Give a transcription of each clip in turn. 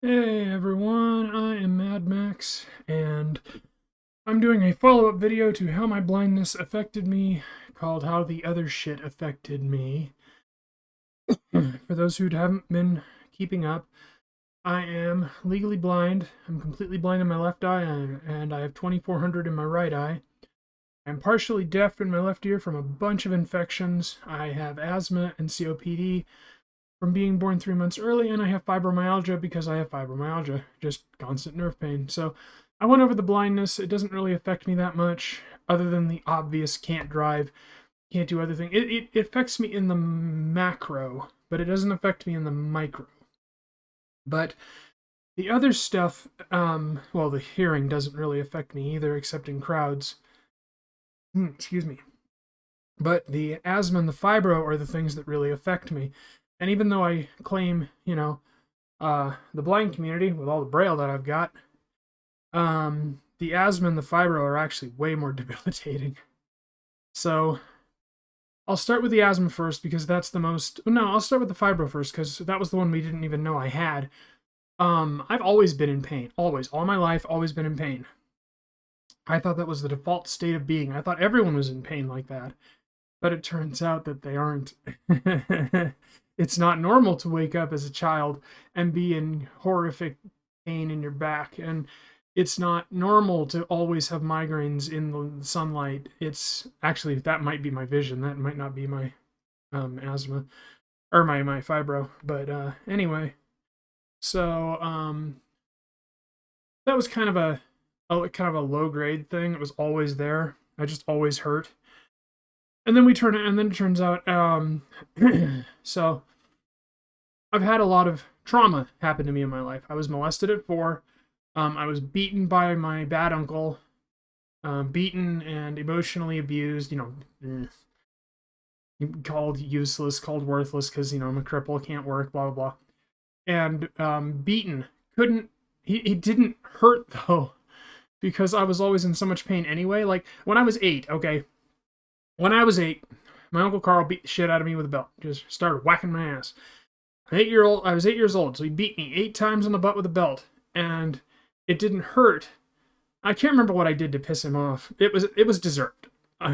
Hey everyone, I am Mad Max, and I'm doing a follow-up video to how my blindness affected me, called How the Other Shit Affected Me. For those who haven't been keeping up, I am legally blind. I'm completely blind in my left eye, and I have 2400 in my right eye. I'm partially deaf in my left ear from a bunch of infections. I have asthma and COPD from being born 3 months early, and I have fibromyalgia because I have fibromyalgia, just constant nerve pain. So I went over the blindness. It doesn't really affect me that much, other than the obvious can't drive, can't do other things. It affects me in the macro, but it doesn't affect me in the micro. But the other stuff, well, the hearing doesn't really affect me either, except in crowds. Excuse me. But the asthma and the fibro are the things that really affect me. And even though I claim, the blind community with all the braille that I've got, the asthma and the fibro are actually way more debilitating. So I'll start with the asthma first because that's the most. No, I'll start with the fibro first because that was the one we didn't even know I had. I've always been in pain. Always. All my life, always been in pain. I thought that was the default state of being. I thought everyone was in pain like that. But it turns out that they aren't. It's not normal to wake up as a child and be in horrific pain in your back. And it's not normal to always have migraines in the sunlight. It's actually, that might be my vision. That might not be my asthma or my fibro. But anyway, so that was kind of a low grade thing. It was always there. I just always hurt. And then it turns out, so I've had a lot of trauma happen to me in my life. I was molested at 4. I was beaten by my bad uncle, beaten and emotionally abused, called useless, called worthless because, I'm a cripple, can't work, blah, blah, blah. And beaten. He didn't hurt though, because I was always in so much pain anyway. Like when I was 8, okay? When I was 8, my Uncle Carl beat the shit out of me with a belt. Just started whacking my ass. I was 8 years old, so he beat me 8 times on the butt with a belt. And it didn't hurt. I can't remember what I did to piss him off. It was deserved.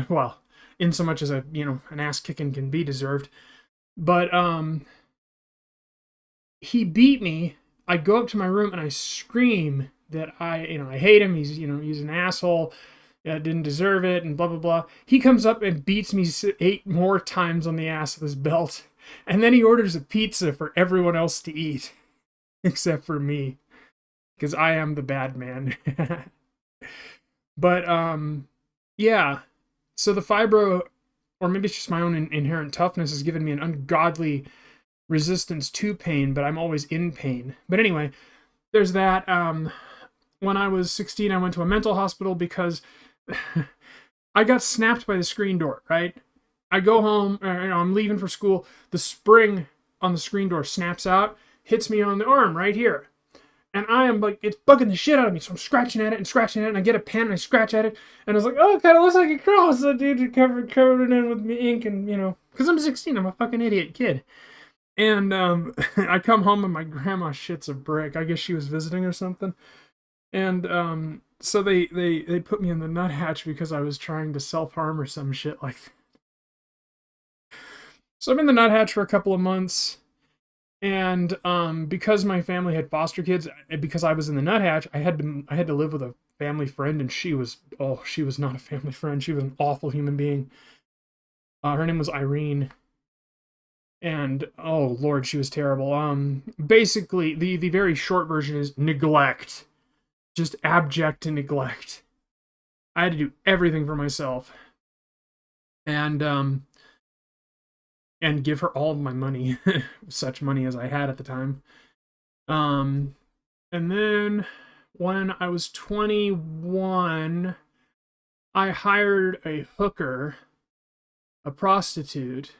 Well, in so much as an ass kicking can be deserved. But he beat me. I go up to my room and I scream that I hate him. He's an asshole. Didn't deserve it, and blah, blah, blah. He comes up and beats me 8 more times on the ass with his belt. And then he orders a pizza for everyone else to eat, except for me, because I am the bad man. But, yeah. So the fibro, or maybe it's just my own inherent toughness, has given me an ungodly resistance to pain, but I'm always in pain. But anyway, there's that. When I was 16, I went to a mental hospital because I got snapped by the screen door, right? I go home, I'm leaving for school. The spring on the screen door snaps out, hits me on the arm right here. And I am like, it's bugging the shit out of me. So I'm scratching at it, and I get a pen and I scratch at it. And I was like, oh, it kind of looks like a cross. So dude covered it in with ink and, because I'm 16, I'm a fucking idiot kid. And I come home and my grandma shits a brick. I guess she was visiting or something. And so they put me in the nuthatch because I was trying to self-harm or some shit like that. So I'm in the nuthatch for a couple of months, and because my family had foster kids, because I was in the nuthatch, I had to live with a family friend, and she was not a family friend. She was an awful human being. Her name was Irene, and oh lord, she was terrible. Basically, the very short version is neglect. Just abject neglect. I had to do everything for myself, and give her all of my money, such money as I had at the time. And then when I was 21, I hired a hooker, a prostitute,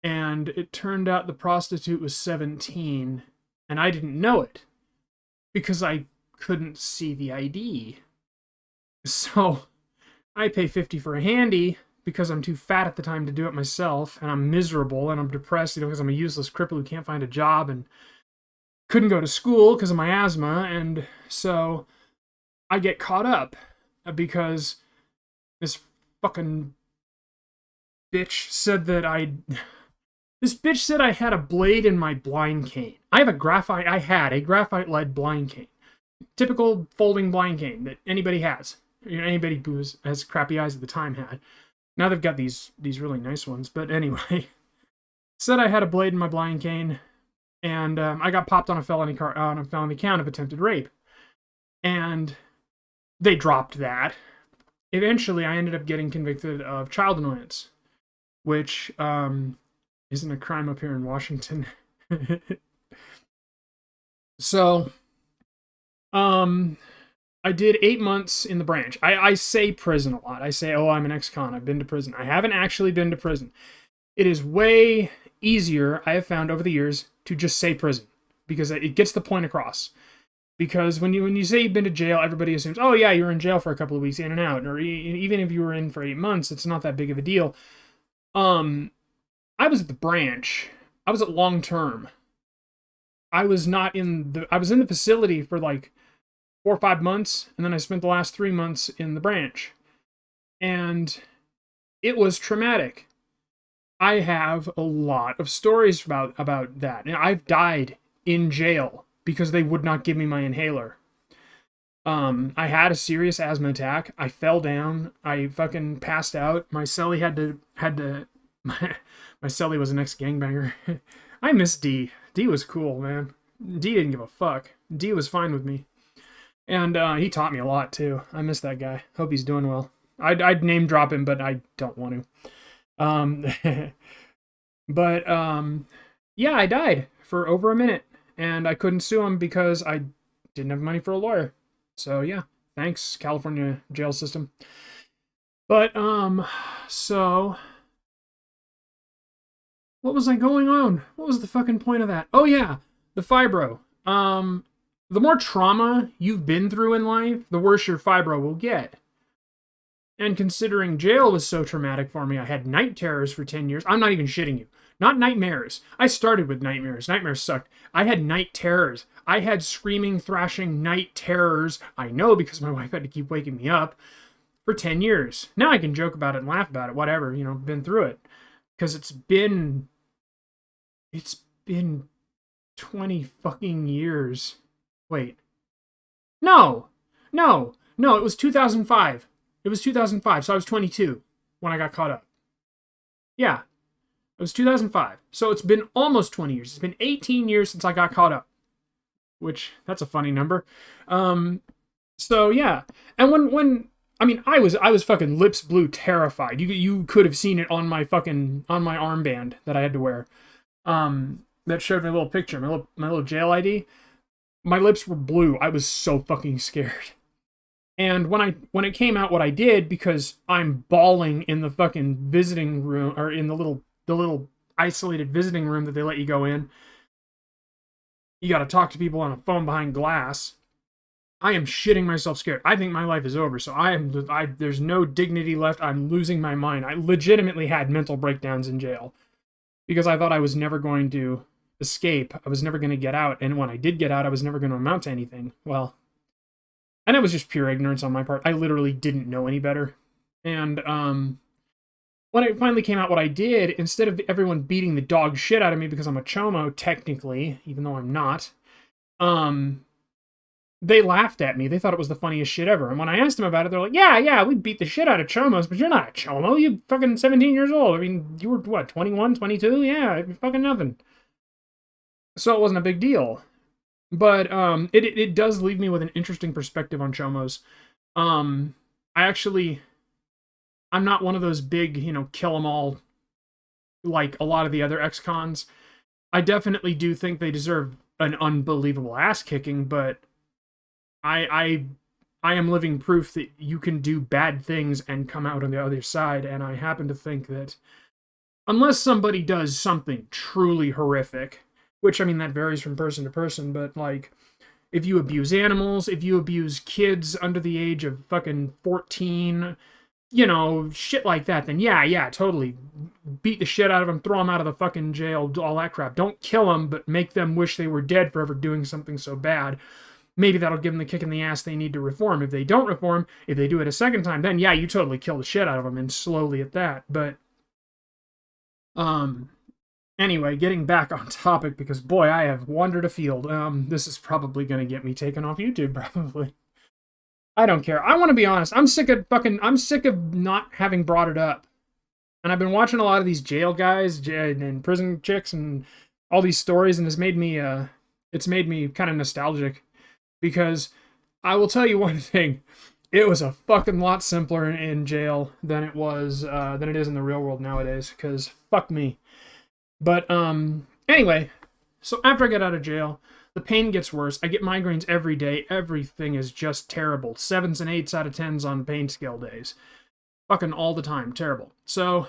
and it turned out the prostitute was 17, and I didn't know it because I couldn't see the ID. So I pay 50 for a handy because I'm too fat at the time to do it myself, and I'm miserable and I'm depressed, because I'm a useless cripple who can't find a job and couldn't go to school because of my asthma, and so I get caught up because this fucking bitch said that This bitch said I had a blade in my blind cane. I had a graphite-lead blind cane. Typical folding blind cane that anybody has. Anybody who has crappy eyes at the time had. Now they've got these really nice ones. But anyway, said I had a blade in my blind cane, and I got popped on a felony count of attempted rape. And they dropped that. Eventually, I ended up getting convicted of child annoyance, which isn't a crime up here in Washington. So, I did 8 months in the branch. I say prison a lot. I say, oh, I'm an ex-con. I've been to prison. I haven't actually been to prison. It is way easier, I have found over the years, to just say prison, because it gets the point across. Because when you say you've been to jail, everybody assumes, oh yeah, you were in jail for a couple of weeks, in and out. Or even if you were in for 8 months, it's not that big of a deal. I was at the branch. I was at long term. I was in the facility for like 4 or 5 months, and then I spent the last 3 months in the branch. And it was traumatic. I have a lot of stories about that. And I've died in jail because they would not give me my inhaler. I had a serious asthma attack. I fell down. I fucking passed out. My cellie my cellie was an ex-gangbanger. I miss D. D was cool, man. D didn't give a fuck. D was fine with me. And he taught me a lot, too. I miss that guy. Hope he's doing well. I'd name drop him, but I don't want to. Yeah, I died for over a minute. And I couldn't sue him because I didn't have money for a lawyer. So, yeah. Thanks, California jail system. But, so... what was I going on? What was the fucking point of that? Oh, yeah. The fibro. The more trauma you've been through in life, the worse your fibro will get. And considering jail was so traumatic for me, I had night terrors for 10 years. I'm not even shitting you. Not nightmares. I started with nightmares. Nightmares sucked. I had night terrors. I had screaming, thrashing night terrors. I know because my wife had to keep waking me up for 10 years. Now I can joke about it and laugh about it. Whatever, been through it. Because it's been 20 fucking years. Wait. No, it was 2005. It was 2005, so I was 22 when I got caught up. Yeah, it was 2005. So it's been almost 20 years. It's been 18 years since I got caught up. Which, that's a funny number. So yeah. And when I was fucking lips blue terrified. You could have seen it on my armband that I had to wear. That showed me a little picture, my little jail ID. My lips were blue. I was so fucking scared. And when it came out what I did, because I'm bawling in the fucking visiting room, or in the little isolated visiting room that they let you go in. You got to talk to people on a phone behind glass. I am shitting myself scared. I think my life is over. So there's no dignity left. I'm losing my mind. I legitimately had mental breakdowns in jail because I thought I was never going to escape. I was never going to get out. And when I did get out, I was never going to amount to anything. Well, and it was just pure ignorance on my part. I literally didn't know any better. And when it finally came out what I did, instead of everyone beating the dog shit out of me because I'm a chomo, technically, even though I'm not, they laughed at me. They thought it was the funniest shit ever. And when I asked them about it, they're like, yeah, we beat the shit out of chomos, but you're not a chomo. You're fucking 17 years old. I mean, you were, what, 21, 22? Yeah, fucking nothing. So it wasn't a big deal. But it does leave me with an interesting perspective on chomos. I'm not one of those big, kill 'em all like a lot of the other ex-cons. I definitely do think they deserve an unbelievable ass kicking, but I am living proof that you can do bad things and come out on the other side, and I happen to think that unless somebody does something truly horrific, which, that varies from person to person, but, like, if you abuse animals, if you abuse kids under the age of fucking 14, you know, shit like that, then yeah, totally. Beat the shit out of them, throw them out of the fucking jail, all that crap. Don't kill them, but make them wish they were dead for ever doing something so bad. Maybe that'll give them the kick in the ass they need to reform. If they don't reform, if they do it a second time, then yeah, you totally kill the shit out of them, and slowly at that. But, anyway, getting back on topic, because boy, I have wandered afield. This is probably gonna get me taken off YouTube, probably. I don't care. I want to be honest. I'm sick of not having brought it up. And I've been watching a lot of these jail guys and prison chicks and all these stories, and it's made me kind of nostalgic. Because I will tell you one thing, it was a fucking lot simpler in jail than it is in the real world nowadays. Because fuck me. But anyway, so after I get out of jail, the pain gets worse. I get migraines every day. Everything is just terrible. 7s and 8s out of 10s on pain scale days. Fucking all the time. Terrible. So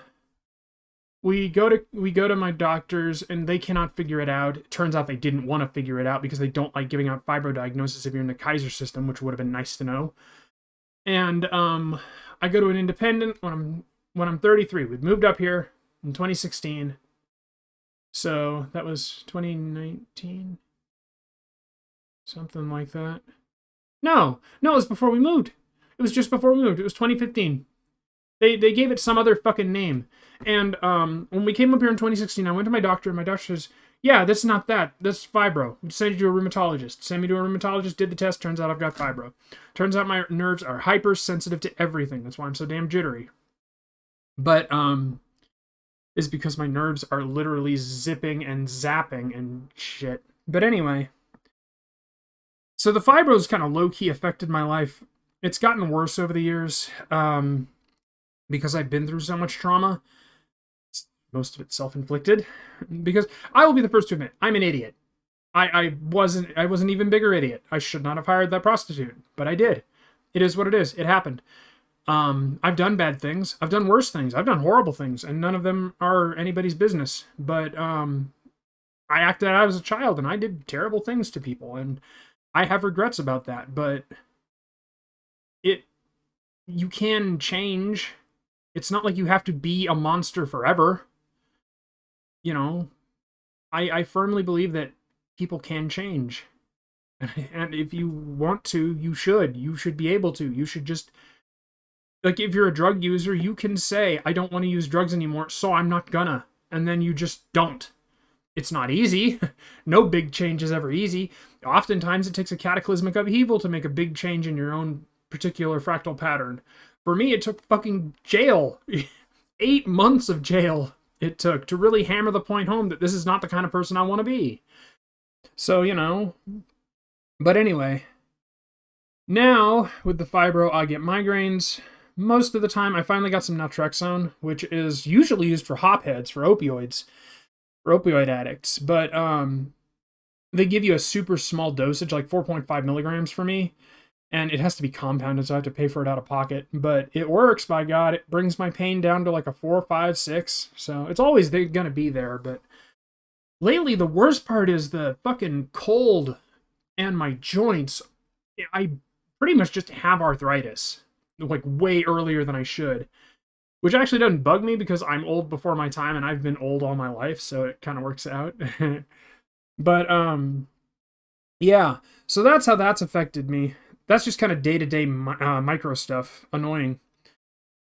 we go to my doctors, and they cannot figure it out. It turns out they didn't want to figure it out because they don't like giving out fibro diagnosis if you're in the Kaiser system, which would have been nice to know. And I go to an independent when I'm 33. We've moved up here in 2016. So that was 2019. Something like that. No, it was before we moved. It was just before we moved. It was 2015. They gave it some other fucking name. And when we came up here in 2016, I went to my doctor, and my doctor says, yeah, that's not that. That's fibro. We send you to a rheumatologist. Send me to a rheumatologist, did the test, turns out I've got fibro. Turns out my nerves are hypersensitive to everything. That's why I'm so damn jittery. But, is because my nerves are literally zipping and zapping and shit. But anyway, so the fibro's kind of low-key affected my life. It's gotten worse over the years, because I've been through so much trauma. Most of it self-inflicted. Because I will be the first to admit, I'm an idiot. I wasn't even bigger idiot. I should not have hired that prostitute, but I did. It is what it is. It happened. I've done bad things. I've done worse things. I've done horrible things, and none of them are anybody's business. But I acted out as a child, and I did terrible things to people, and I have regrets about that. But you can change. It's not like you have to be a monster forever. You know, I firmly believe that people can change. And if you want to, you should. You should be able to. You should just... Like, if you're a drug user, you can say, I don't want to use drugs anymore, so I'm not gonna. And then you just don't. It's not easy. No big change is ever easy. Oftentimes, it takes a cataclysmic upheaval to make a big change in your own particular fractal pattern. For me, it took fucking jail. 8 months of jail it took to really hammer the point home that this is not the kind of person I want to be. So, you know. But anyway. Now, with the fibro, I get migraines. Most of the time, I finally got some naltrexone, which is usually used for hopheads, for opioids, for opioid addicts. But they give you a super small dosage, like 4.5 milligrams for me, and it has to be compounded, so I have to pay for it out of pocket. But it works, by God. It brings my pain down to like a 4, 5, 6. So it's always going to be there. But lately, the worst part is the fucking cold and my joints. I pretty much just have arthritis, like way earlier than I should, which actually doesn't bug me because I'm old before my time, and I've been old all my life, so it kind of works out. But yeah, so that's how that's affected me. That's just kind of day-to-day micro stuff. Annoying.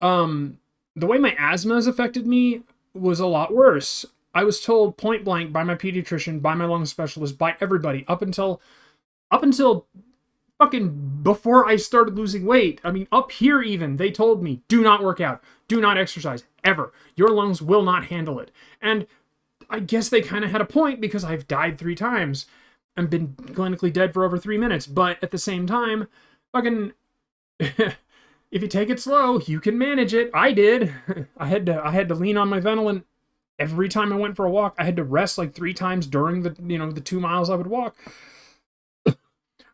The way my asthma has affected me was a lot worse. I was told point blank by my pediatrician, by my lung specialist, by everybody, up until fucking before I started losing weight. I mean, up here even, they told me, do not work out, do not exercise, ever. Your lungs will not handle it. And I guess they kind of had a point, because I've died 3 times and been clinically dead for over 3 minutes. But at the same time, fucking, if you take it slow, you can manage it. I did. I had to lean on my Ventolin every time I went for a walk. I had to rest like 3 times during the 2 miles I would walk.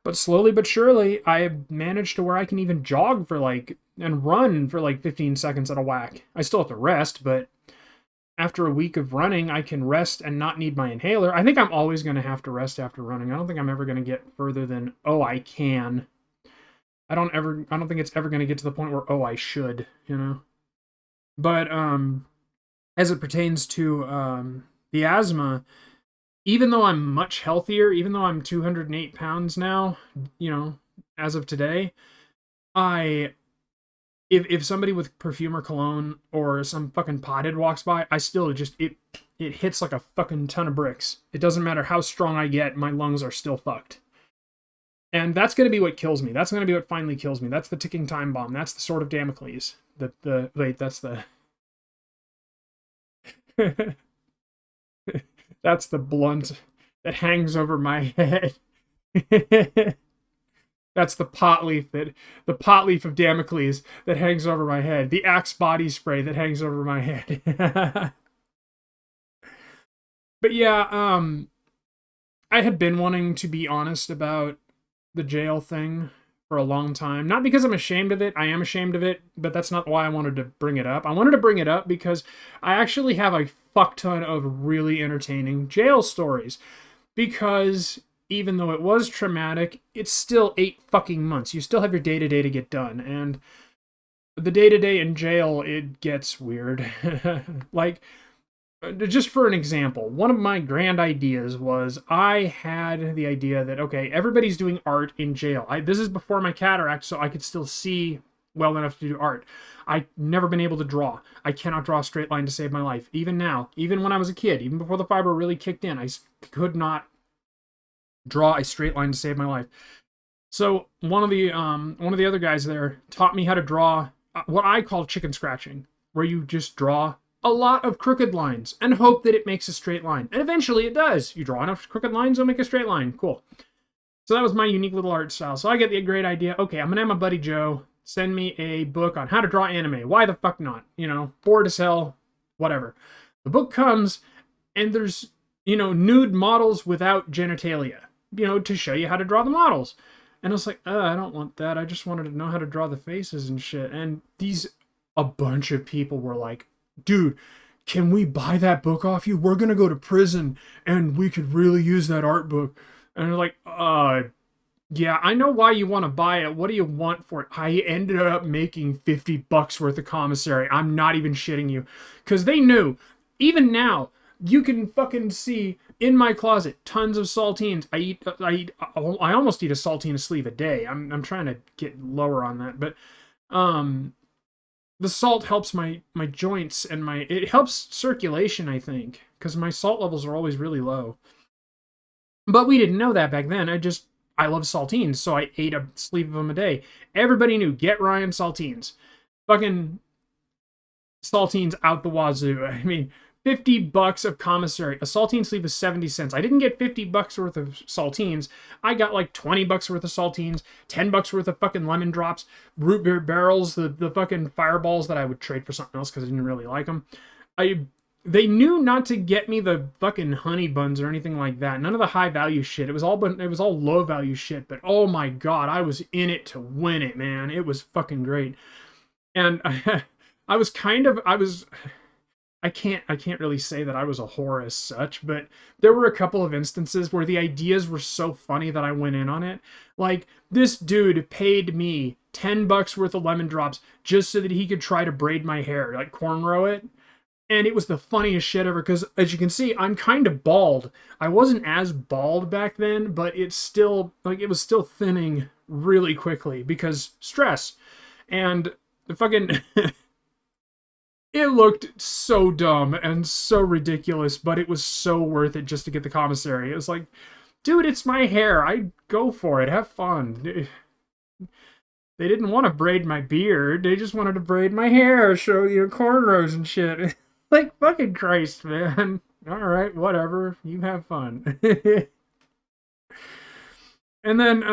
But slowly but surely, I managed to where I can even jog for and run for 15 seconds at a whack. I still have to rest, but after a week of running, I can rest and not need my inhaler. I think I'm always going to have to rest after running. I don't think I'm ever going to get further than, oh, I can. I don't think it's ever going to get to the point where, oh, I should, you know. But as it pertains to the asthma, even though I'm much healthier, even though I'm 208 pounds now, you know, as of today, I if somebody with perfume or cologne or some fucking pothead walks by, I still just it hits like a fucking ton of bricks. It doesn't matter how strong I get, my lungs are still fucked. And that's going to be what kills me. That's going to be what finally kills me. That's the ticking time bomb. That's the sword of Damocles. Wait, that's the that's the blunt that hangs over my head. That's the pot leaf of Damocles that hangs over my head. The Axe body spray that hangs over my head. But yeah, I had been wanting to be honest about the jail thing for a long time. Not because I'm ashamed of it. I am ashamed of it, but that's not why I wanted to bring it up. I wanted to bring it up because I actually have a fuck ton of really entertaining jail stories. Because even though it was traumatic, it's still 8 fucking months. You still have your day-to-day to get done. And the day-to-day in jail, it gets weird. Like, just for an example, one of my grand ideas was I had the idea that, okay, everybody's doing art in jail. This is before my cataract, so I could still see well enough to do art. I've never been able to draw. I cannot draw a straight line to save my life. Even now, even when I was a kid, even before the fibro really kicked in, I could not draw a straight line to save my life. So one of the other guys there taught me how to draw what I call chicken scratching, where you just draw a lot of crooked lines and hope that it makes a straight line. And eventually it does. You draw enough crooked lines, it'll make a straight line. Cool. So that was my unique little art style. So I get the great idea. Okay, I'm gonna have my buddy Joe send me a book on how to draw anime. Why the fuck not? You know, bored as hell, whatever. The book comes and there's, you know, nude models without genitalia, you know, to show you how to draw the models. And I was like, I don't want that. I just wanted to know how to draw the faces and shit. And a bunch of people were like, dude, can we buy that book off you? We're gonna go to prison and we could really use that art book. And they're like, yeah, I know why you want to buy it. What do you want for it? I ended up making $50 worth of commissary. I'm not even shitting you. Because they knew, even now, you can fucking see in my closet tons of saltines. I almost eat a saltine sleeve a day. I'm trying to get lower on that, but the salt helps my joints and it helps circulation, I think, because my salt levels are always really low. But we didn't know that back then. I love saltines, so I ate a sleeve of them a day. Everybody knew, get Ryan saltines. Fucking saltines out the wazoo. I mean, $50 of commissary. A saltine sleeve is 70 cents. I didn't get $50 worth of saltines. I got like $20 worth of saltines, $10 worth of fucking lemon drops, root beer barrels, the fucking fireballs that I would trade for something else because I didn't really like them. They knew not to get me the fucking honey buns or anything like that. None of the high value shit. It was all low value shit. But oh my god, I was in it to win it, man. It was fucking great. And I can't really say that I was a whore as such, but there were a couple of instances where the ideas were so funny that I went in on it. Like, this dude paid me $10 worth of lemon drops just so that he could try to braid my hair, like cornrow it. And it was the funniest shit ever, because as you can see, I'm kind of bald. I wasn't as bald back then, but it was still thinning really quickly because stress. And the fucking it looked so dumb and so ridiculous, but it was so worth it just to get the commissary. It was like, dude, it's my hair. I'd go for it. Have fun. They didn't want to braid my beard. They just wanted to braid my hair, show you cornrows and shit. Like, fucking Christ, man. All right, whatever. You have fun. And then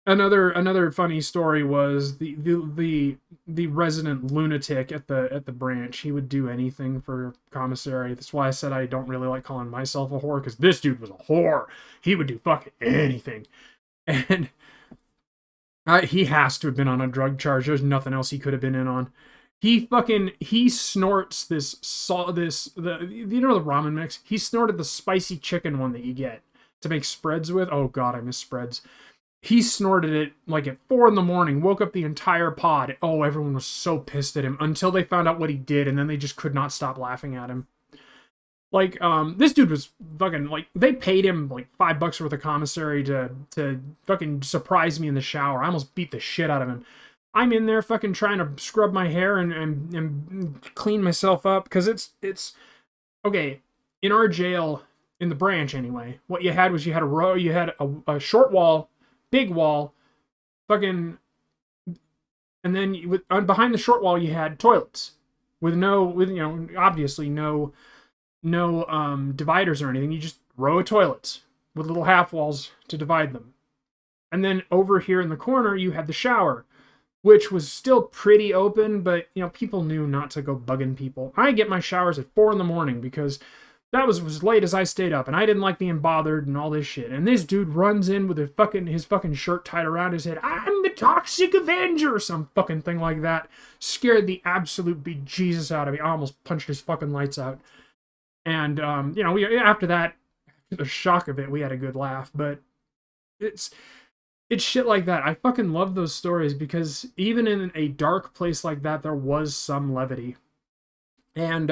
another funny story was the resident lunatic at the branch. He would do anything for commissary. That's why I said I don't really like calling myself a whore, because this dude was a whore. He would do fucking anything. And he has to have been on a drug charge. There's nothing else he could have been in on. He snorts the ramen mix. He snorted the spicy chicken one that you get to make spreads with. Oh god, I miss spreads. He snorted it like at 4 in the morning, woke up the entire pod. Oh, everyone was so pissed at him until they found out what he did, and then they just could not stop laughing at him. Like, this dude was fucking, like, they paid him like $5 worth of commissary to fucking surprise me in the shower. I almost beat the shit out of him. I'm in there fucking trying to scrub my hair and clean myself up, because it's okay, in our jail, in the branch anyway, what you had was you had a row, you had a short wall, big wall, fucking, and then behind the short wall you had toilets with obviously no dividers or anything. You just row of toilets with little half walls to divide them. And then over here in the corner you had the shower, which was still pretty open, but people knew not to go bugging people. I get my showers at 4 in the morning because that was as late as I stayed up, and I didn't like being bothered and all this shit. And this dude runs in with his fucking shirt tied around his head. I'm the Toxic Avenger, or some fucking thing like that. Scared the absolute bejesus out of me. I almost punched his fucking lights out. And after that, the shock of it, we had a good laugh. But it's shit like that. I fucking love those stories because even in a dark place like that, there was some levity. And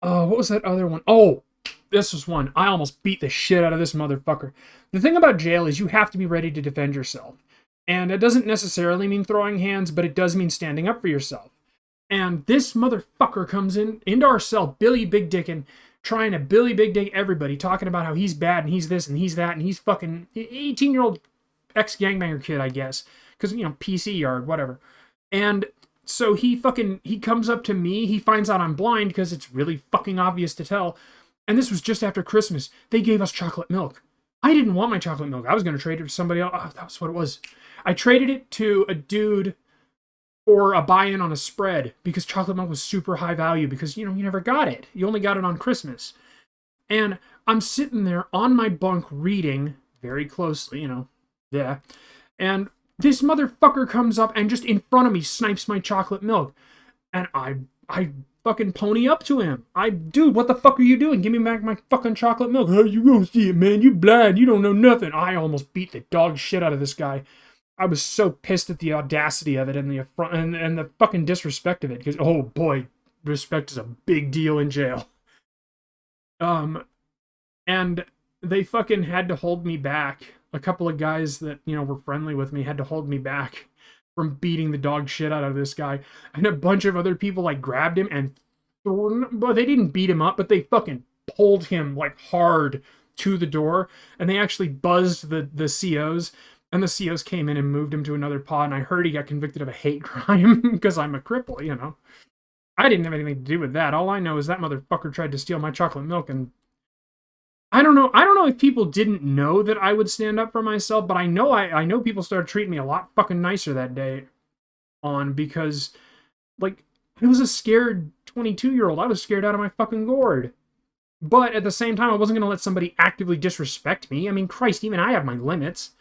what was that other one? Oh, this was one. I almost beat the shit out of this motherfucker. The thing about jail is you have to be ready to defend yourself. And it doesn't necessarily mean throwing hands, but it does mean standing up for yourself. And this motherfucker comes into our cell, Billy Big Dickin', trying to Billy Big Dick everybody, talking about how he's bad and he's this and he's that and he's fucking 18-year-old ex-gangbanger kid, I guess. Because, PC yard, whatever. And so he comes up to me, he finds out I'm blind because it's really fucking obvious to tell. And this was just after Christmas. They gave us chocolate milk. I didn't want my chocolate milk. I was going to trade it to somebody else. Oh, that was what it was. I traded it to a dude for a buy-in on a spread because chocolate milk was super high value because, you never got it. You only got it on Christmas. And I'm sitting there on my bunk reading very closely, yeah. And this motherfucker comes up and just in front of me snipes my chocolate milk. And I fucking pony up to him. Dude, what the fuck are you doing? Give me back my fucking chocolate milk. How you gonna see it, man? You blind. You don't know nothing. I almost beat the dog shit out of this guy. I was so pissed at the audacity of it and the affront and the fucking disrespect of it. Because, oh boy, respect is a big deal in jail. And they fucking had to hold me back. A couple of guys that, were friendly with me had to hold me back from beating the dog shit out of this guy. And a bunch of other people, grabbed him and they didn't beat him up, but they fucking pulled him, hard to the door. And they actually buzzed the COs. And the COs came in and moved him to another pod, and I heard he got convicted of a hate crime because I'm a cripple, I didn't have anything to do with that. All I know is that motherfucker tried to steal my chocolate milk, and I don't know if people didn't know that I would stand up for myself, but I know people started treating me a lot fucking nicer that day because, I was a scared 22-year-old. I was scared out of my fucking gourd. But at the same time, I wasn't going to let somebody actively disrespect me. I mean, Christ, even I have my limits.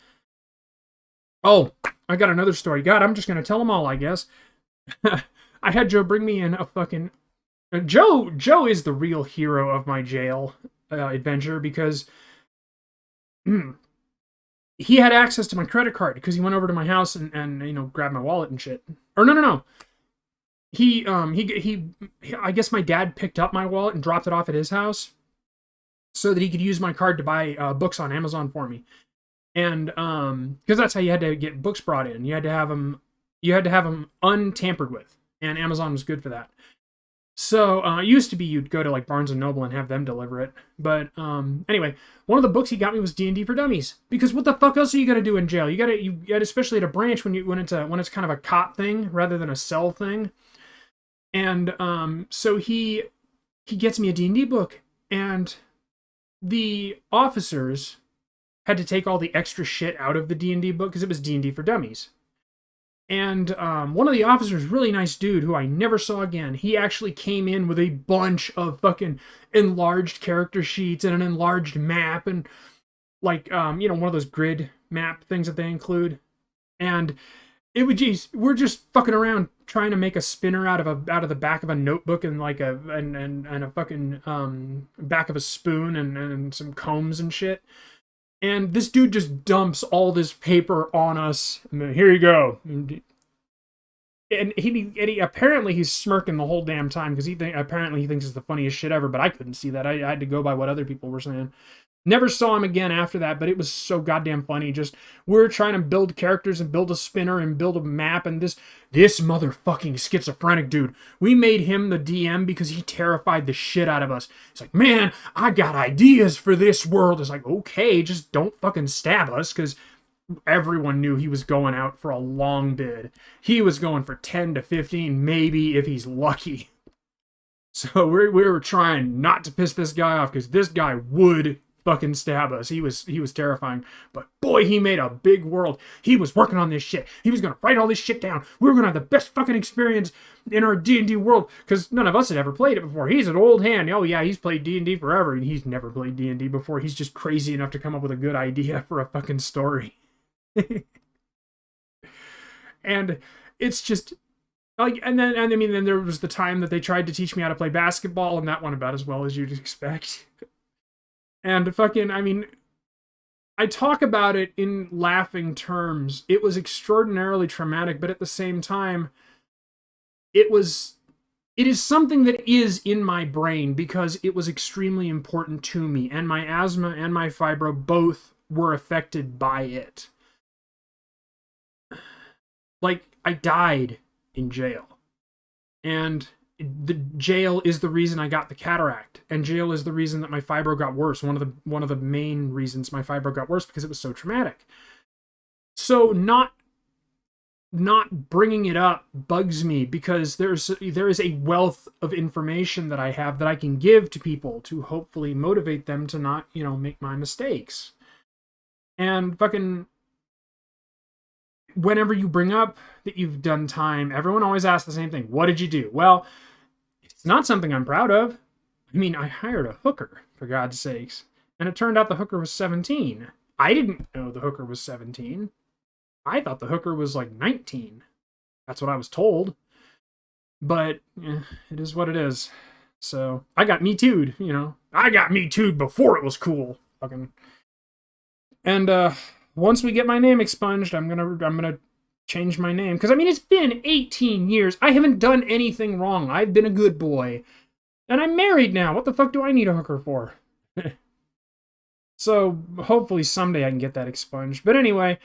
Oh, I got another story. God, I'm just going to tell them all, I guess. I had Joe bring me in a fucking... Joe is the real hero of my jail adventure because he had access to my credit card because he went over to my house and grabbed my wallet and shit. Or no. He I guess my dad picked up my wallet and dropped it off at his house so that he could use my card to buy books on Amazon for me. And because that's how you had to get books brought in. You had to have them untampered with, and Amazon was good for that. So it used to be you'd go to Barnes and Noble and have them deliver it. But anyway, one of the books he got me was D&D for Dummies, because what the fuck else are you gonna do in jail? You got especially at a branch when it's kind of a cot thing rather than a cell thing. And so he gets me a D&D book, and the officers had to take all the extra shit out of the D&D book because it was D&D for Dummies. And one of the officers, really nice dude who I never saw again, he actually came in with a bunch of fucking enlarged character sheets and an enlarged map and one of those grid map things that they include. And we're just fucking around trying to make a spinner out of the back of a notebook and a fucking back of a spoon and some combs and shit. And this dude just dumps all this paper on us. Here you go. And he apparently he's smirking the whole damn time because apparently he thinks it's the funniest shit ever. But I couldn't see that. I had to go by what other people were saying. Never saw him again after that, but it was so goddamn funny. Just, we're trying to build characters and build a spinner and build a map, and this motherfucking schizophrenic dude, we made him the DM because he terrified the shit out of us. It's like, man, I got ideas for this world. It's like, okay, just don't fucking stab us, because everyone knew he was going out for a long bid. He was going for 10 to 15, maybe if he's lucky. So we were trying not to piss this guy off, because this guy would fucking stab us. He was terrifying. But boy, he made a big world. He was working on this shit. He was gonna write all this shit down. We were gonna have the best fucking experience in our D&D world, because none of us had ever played it before. He's an old hand. Oh yeah, he's played D&D forever, and he's never played D&D before. He's just crazy enough to come up with a good idea for a fucking story. And it's just like, and then there was the time that they tried to teach me how to play basketball, and that went about as well as you'd expect. And fucking, I mean, I talk about it in laughing terms. It was extraordinarily traumatic, but at the same time, it is something that is in my brain because it was extremely important to me, and my asthma and my fibro both were affected by it. Like, I died in jail, and the jail is the reason I got the cataract, and jail is the reason that my fibro got worse. One of the main reasons my fibro got worse, because it was so traumatic. So not bringing it up bugs me, because there is a wealth of information that I have that I can give to people to hopefully motivate them to not, make my mistakes. And fucking, whenever you bring up that you've done time, everyone always asks the same thing. What did you do? Well, it's not something I'm proud of. I mean, I hired a hooker, for God's sakes. And it turned out the hooker was 17. I didn't know the hooker was 17. I thought the hooker was like 19. That's what I was told. But it is what it is. So I got me too'd, I got me too'd before it was cool. Fucking. And once we get my name expunged, I'm gonna change my name, because I mean, it's been 18 years. I haven't done anything wrong. I've been a good boy, and I'm married now. What the fuck do I need a hooker for? So hopefully someday I can get that expunged. But anyway,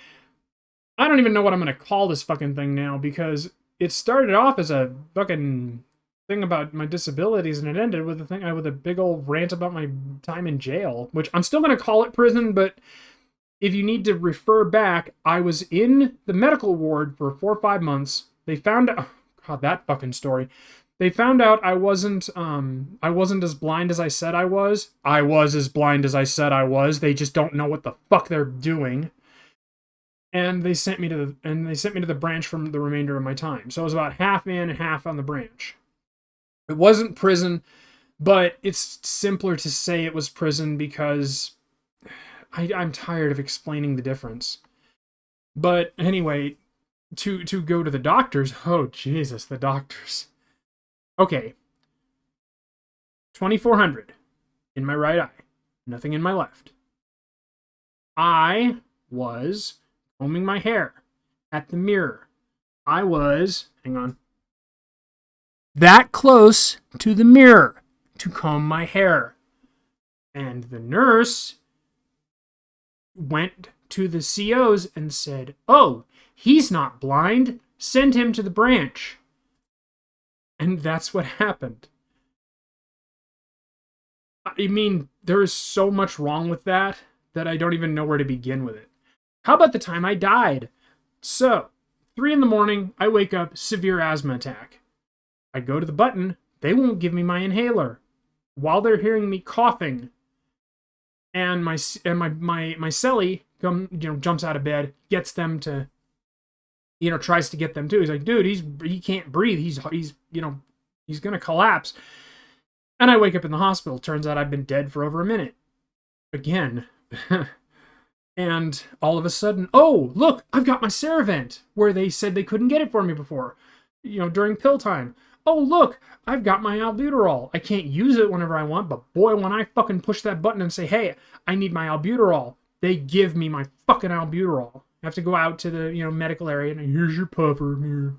I don't even know what I'm gonna call this fucking thing now, because it started off as a fucking thing about my disabilities, and it ended with a big old rant about my time in jail, which I'm still gonna call it prison, but if you need to refer back, I was in the medical ward for 4 or 5 months. They found out, God, that fucking story. They found out I wasn't as blind as I said I was. I was as blind as I said I was. They just don't know what the fuck they're doing. And they sent me to the branch for the remainder of my time. So I was about half in and half on the branch. It wasn't prison, but it's simpler to say it was prison because I'm tired of explaining the difference. But anyway, to go to the doctors, oh Jesus, the doctors. Okay. 2400 in my right eye, nothing in my left. I was combing my hair at the mirror. I was, hang on, that close to the mirror to comb my hair. And the nurse went to the COs and said, "Oh, he's not blind. Send him to the branch." And that's what happened. I mean, there is so much wrong with that I don't even know where to begin with it. How about the time I died? So, 3 a.m, I wake up, severe asthma attack. I go to the button, they won't give me my inhaler. While they're hearing me coughing, and my celly jumps out of bed, gets them to, tries to get them too. He's like, dude, he can't breathe. He's gonna collapse. And I wake up in the hospital. Turns out I've been dead for over a minute. Again. And all of a sudden, oh, look, I've got my Ceravent, where they said they couldn't get it for me before, during pill time. Oh, look, I've got my albuterol. I can't use it whenever I want, but boy, when I fucking push that button and say, hey, I need my albuterol, they give me my fucking albuterol. I have to go out to the, medical area and here's your puffer here.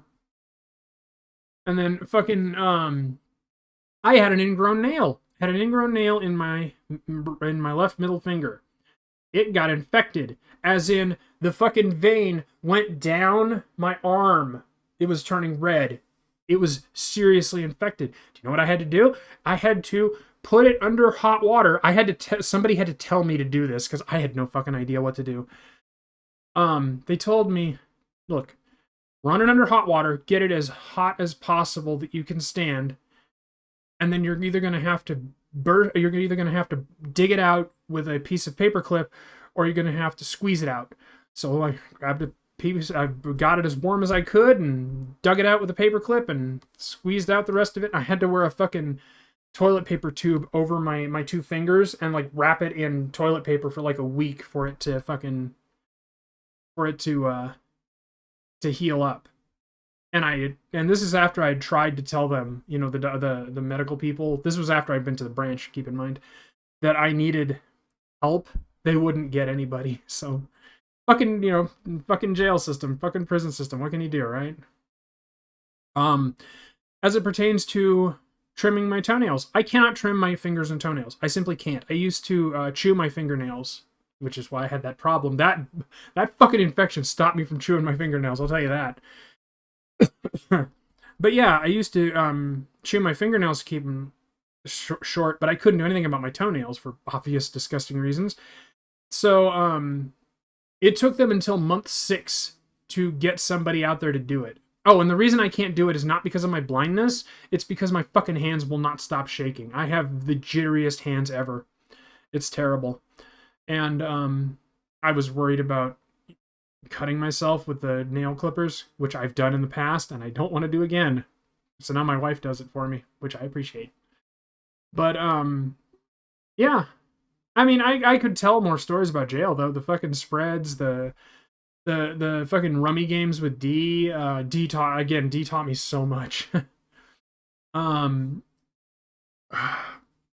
And then fucking I had an ingrown nail. Had an ingrown nail in my left middle finger. It got infected, as in the fucking vein went down my arm. It was turning red. It was seriously infected. Do you know what I had to do? I had to put it under hot water. I had to somebody had to tell me to do this because I had no fucking idea what to do. They told me, look, run it under hot water, get it as hot as possible that you can stand, and then you're either gonna have to dig it out with a piece of paper clip, or you're gonna have to squeeze it out. So I grabbed a piece, I got it as warm as I could, and dug it out with a paper clip, and squeezed out the rest of it. I had to wear a fucking toilet paper tube over my two fingers and like wrap it in toilet paper for like a week for it to heal up. And this is after I tried to tell them, the medical people. This was after I'd been to the branch, keep in mind, that I needed help. They wouldn't get anybody. So fucking, fucking jail system, fucking prison system. What can you do, right? As it pertains to trimming my toenails, I cannot trim my fingers and toenails. I simply can't. I used to chew my fingernails, which is why I had that problem. That fucking infection stopped me from chewing my fingernails, I'll tell you that. But yeah, I used to chew my fingernails to keep them short, but I couldn't do anything about my toenails for obvious disgusting reasons. So it took them until month 6 to get somebody out there to do it. Oh, and the reason I can't do it is not because of my blindness. It's because my fucking hands will not stop shaking. I have the jitteriest hands ever. It's terrible. And I was worried about cutting myself with the nail clippers, which I've done in the past, and I don't want to do again. So now my wife does it for me, which I appreciate. But, yeah. I mean, I could tell more stories about jail, though. The fucking spreads, the fucking rummy games with D. D taught me so much. All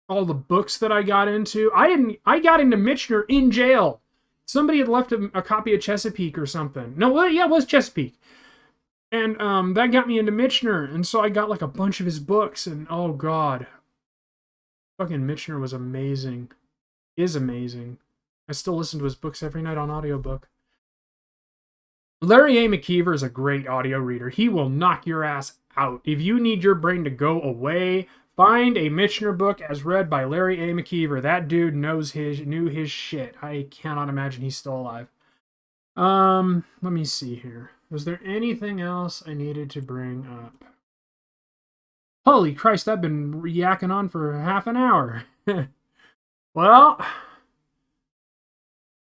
the books that I got into. I got into Michener in jail. Somebody had left a copy of Chesapeake or something. No, yeah, it was Chesapeake. And that got me into Michener. And so I got like a bunch of his books. And oh god. Fucking Michener was amazing. Is amazing. I still listen to his books every night on audiobook. Larry A. McKeever is a great audio reader. He will knock your ass out. If you need your brain to go away, find a Michener book as read by Larry A. McKeever. That dude knew his shit. I cannot imagine he's still alive. Let me see here. Was there anything else I needed to bring up? Holy Christ, I've been yakking on for half an hour. Well,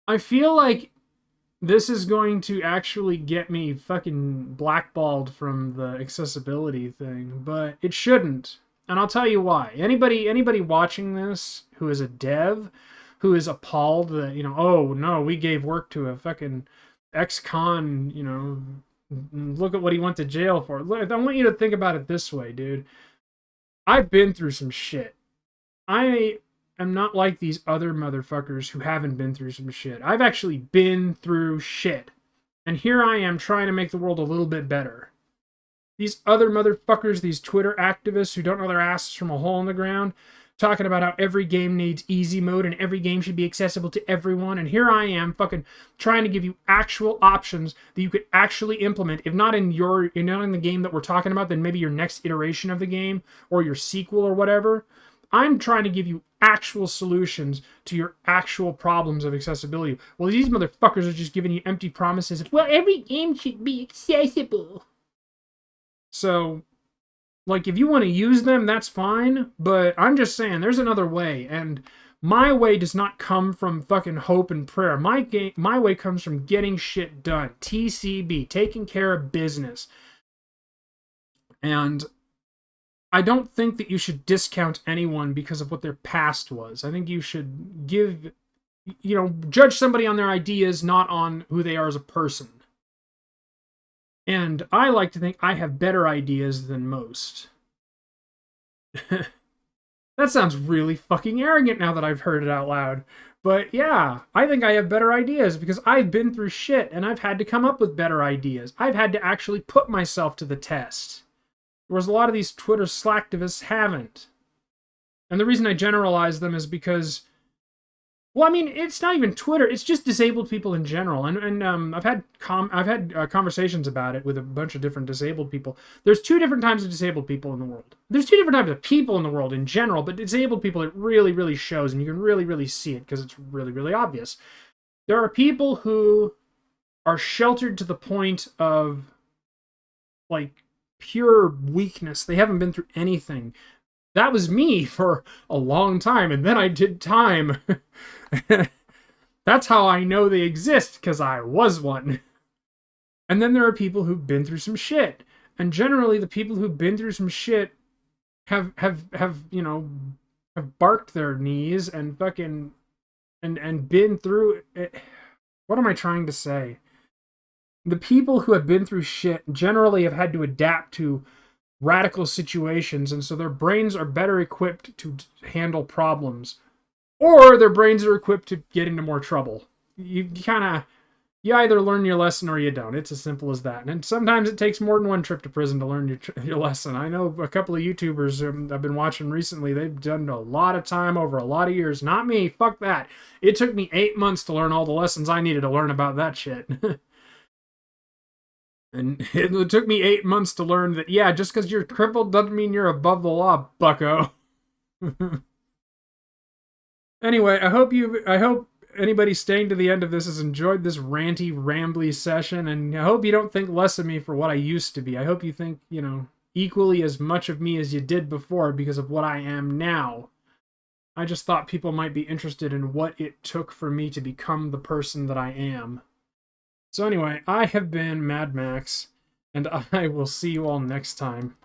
I feel like this is going to actually get me fucking blackballed from the accessibility thing, but it shouldn't. And I'll tell you why. Anybody watching this who is a dev, who is appalled that, oh no, we gave work to a fucking ex-con, look at what he went to jail for. Look, I want you to think about it this way, dude. I've been through some shit. I am not like these other motherfuckers who haven't been through some shit. I've actually been through shit. And here I am trying to make the world a little bit better. These other motherfuckers, these Twitter activists who don't know their asses from a hole in the ground, talking about how every game needs easy mode and every game should be accessible to everyone. And here I am fucking trying to give you actual options that you could actually implement. If not in the game that we're talking about, then maybe your next iteration of the game or your sequel or whatever. I'm trying to give you actual solutions to your actual problems of accessibility. Well, these motherfuckers are just giving you empty promises of, well, every game should be accessible. So, like, if you want to use them, that's fine, but I'm just saying, there's another way, and my way does not come from fucking hope and prayer. My way comes from getting shit done. TCB, taking care of business. And I don't think that you should discount anyone because of what their past was. I think you should judge somebody on their ideas, not on who they are as a person. And I like to think I have better ideas than most. That sounds really fucking arrogant now that I've heard it out loud. But yeah, I think I have better ideas because I've been through shit and I've had to come up with better ideas. I've had to actually put myself to the test. Whereas a lot of these Twitter slacktivists haven't. And the reason I generalize them is because, well, I mean, it's not even Twitter. It's just disabled people in general. And I've had conversations about it with a bunch of different disabled people. There's two different types of disabled people in the world. There's two different types of people in the world in general, but disabled people, it really, really shows, and you can really, really see it because it's really, really obvious. There are people who are sheltered to the point of, like, pure weakness. They haven't been through anything. That was me for a long time, and then I did time. That's how I know they exist, because I was one. And then there are people who've been through some shit. And generally, the people who've been through some shit have you know, have barked their knees and fucking and been through it. What am I trying to say? The people who have been through shit generally have had to adapt to radical situations, and so their brains are better equipped to handle problems, or their brains are equipped to get into more trouble. You either learn your lesson or you don't. It's as simple as that. And sometimes it takes more than one trip to prison to learn your lesson. I know a couple of YouTubers I've been watching recently. They've done a lot of time over a lot of years. Not me. Fuck that. It took me 8 months to learn all the lessons I needed to learn about that shit. And it took me 8 months to learn that, yeah, just because you're crippled doesn't mean you're above the law, bucko. Anyway, I hope anybody staying to the end of this has enjoyed this ranty, rambly session, and I hope you don't think less of me for what I used to be. I hope you think, you know, equally as much of me as you did before because of what I am now. I just thought people might be interested in what it took for me to become the person that I am. So anyway, I have been Mad Max, and I will see you all next time.